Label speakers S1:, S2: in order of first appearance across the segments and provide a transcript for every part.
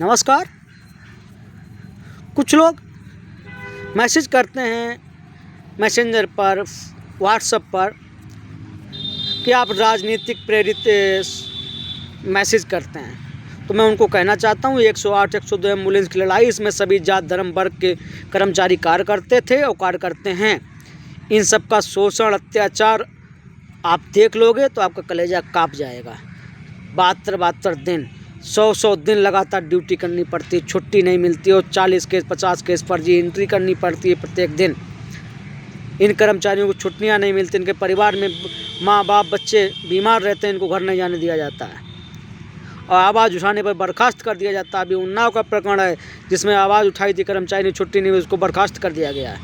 S1: नमस्कार। कुछ लोग मैसेज करते हैं मैसेंजर पर, व्हाट्सएप पर कि आप राजनीतिक प्रेरित मैसेज करते हैं। तो मैं उनको कहना चाहता हूँ 108 102 एम्बुलेंस की लड़ाई, इसमें सभी जात धर्म वर्ग के कर्मचारी कार्य करते थे और कार्य करते हैं। इन सब का शोषण अत्याचार आप देख लोगे तो आपका कलेजा काँप जाएगा। 72 दिन 100 दिन लगातार ड्यूटी करनी पड़ती, छुट्टी नहीं मिलती और 40 केस 50 केस फर्जी एंट्री करनी पड़ती है प्रत्येक दिन। इन कर्मचारियों को छुट्टियां नहीं मिलती, इनके परिवार में माँ बाप बच्चे बीमार रहते हैं, इनको घर नहीं जाने दिया जाता है और आवाज़ उठाने पर बर्खास्त कर दिया जाता है। अभी उन्नाव का प्रकरण है जिसमें आवाज़ उठाई थी, कर्मचारी ने छुट्टी नहीं हुई, उसको बर्खास्त कर दिया गया है।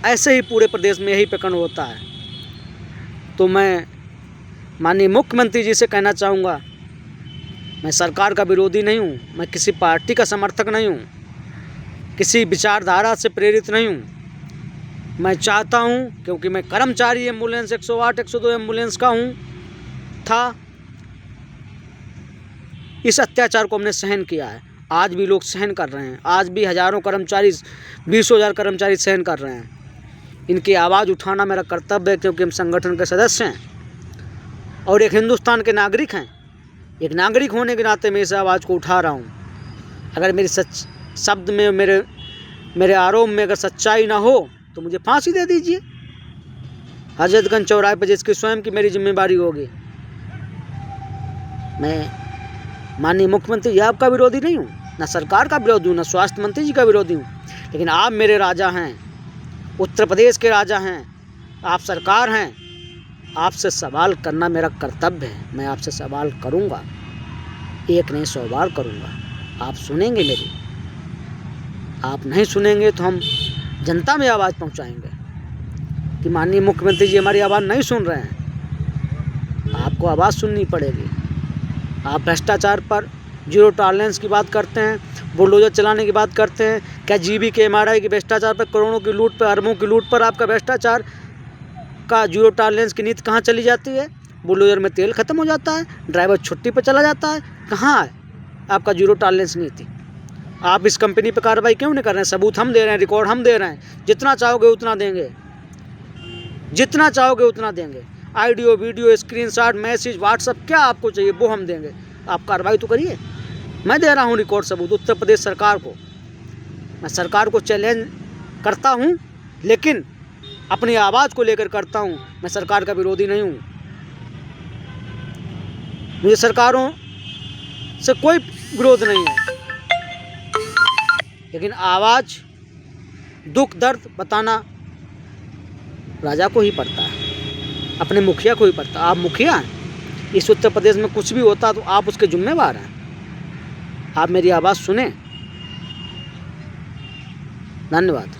S1: ऐसे ही पूरे प्रदेश में यही प्रकरण होता है। तो मैं माननीय मुख्यमंत्री जी से कहना चाहूँगा, मैं सरकार का विरोधी नहीं हूँ, मैं किसी पार्टी का समर्थक नहीं हूँ, किसी विचारधारा से प्रेरित नहीं हूँ। मैं चाहता हूँ, क्योंकि मैं कर्मचारी एम्बुलेंस 108 102 एम्बुलेंस का था, इस अत्याचार को हमने सहन किया है। आज भी लोग सहन कर रहे हैं, आज भी हज़ारों कर्मचारी 20,000 कर्मचारी सहन कर रहे हैं। इनकी आवाज़ उठाना मेरा कर्तव्य है, क्योंकि हम संगठन के सदस्य हैं और एक हिंदुस्तान के नागरिक हैं। एक नागरिक होने के नाते मैं इस आवाज़ को उठा रहा हूँ। अगर मेरी शब्द में मेरे आरोप में अगर सच्चाई ना हो तो मुझे फांसी दे दीजिए हजरतगंज चौराहे पर, जिसकी स्वयं की मेरी जिम्मेदारी होगी। मैं माननीय मुख्यमंत्री जी आपका विरोधी नहीं हूँ, ना सरकार का विरोधी हूँ, ना स्वास्थ्य मंत्री जी का विरोधी हूँ, लेकिन आप मेरे राजा हैं, उत्तर प्रदेश के राजा हैं, आप सरकार हैं। आपसे सवाल करना मेरा कर्तव्य है। मैं आपसे सवाल करूंगा, एक नहीं 100 बार करूंगा। आप सुनेंगे मेरी, आप नहीं सुनेंगे तो हम जनता में आवाज़ पहुंचाएंगे कि माननीय मुख्यमंत्री जी हमारी आवाज़ नहीं सुन रहे हैं। आपको आवाज़ सुननी पड़ेगी। आप भ्रष्टाचार पर जीरो टॉलरेंस की बात करते हैं, बुलडोजर चलाने की बात करते हैं। क्या जीबी के MRI की भ्रष्टाचार पर, करोड़ों की लूट पर, अरबों की लूट पर आपका भ्रष्टाचार का जीरो टॉलरेंस की नीति कहाँ चली जाती है? बुलडोजर में तेल खत्म हो जाता है, ड्राइवर छुट्टी पर चला जाता है। कहाँ है आपका जीरो टॉलरेंस नीति? आप इस कंपनी पर कार्रवाई क्यों नहीं कर रहे हैं? सबूत हम दे रहे हैं, रिकॉर्ड हम दे रहे हैं। जितना चाहोगे उतना देंगे, जितना चाहोगे उतना देंगे। Audio video screenshot message WhatsApp क्या आपको चाहिए वो हम देंगे। आप कार्रवाई तो करिए। मैं दे रहा हूँ रिकॉर्ड सबूत उत्तर प्रदेश सरकार को। मैं सरकार को चैलेंज करता हूँ, लेकिन अपनी आवाज़ को लेकर करता हूँ। मैं सरकार का विरोधी नहीं हूँ, मुझे सरकारों से कोई विरोध नहीं है, लेकिन आवाज़ दुख दर्द बताना राजा को ही पड़ता है, अपने मुखिया को ही पड़ता है। आप मुखिया हैं, इस उत्तर प्रदेश में कुछ भी होता तो आप उसके जिम्मेवार हैं। आप मेरी आवाज़ सुने। धन्यवाद।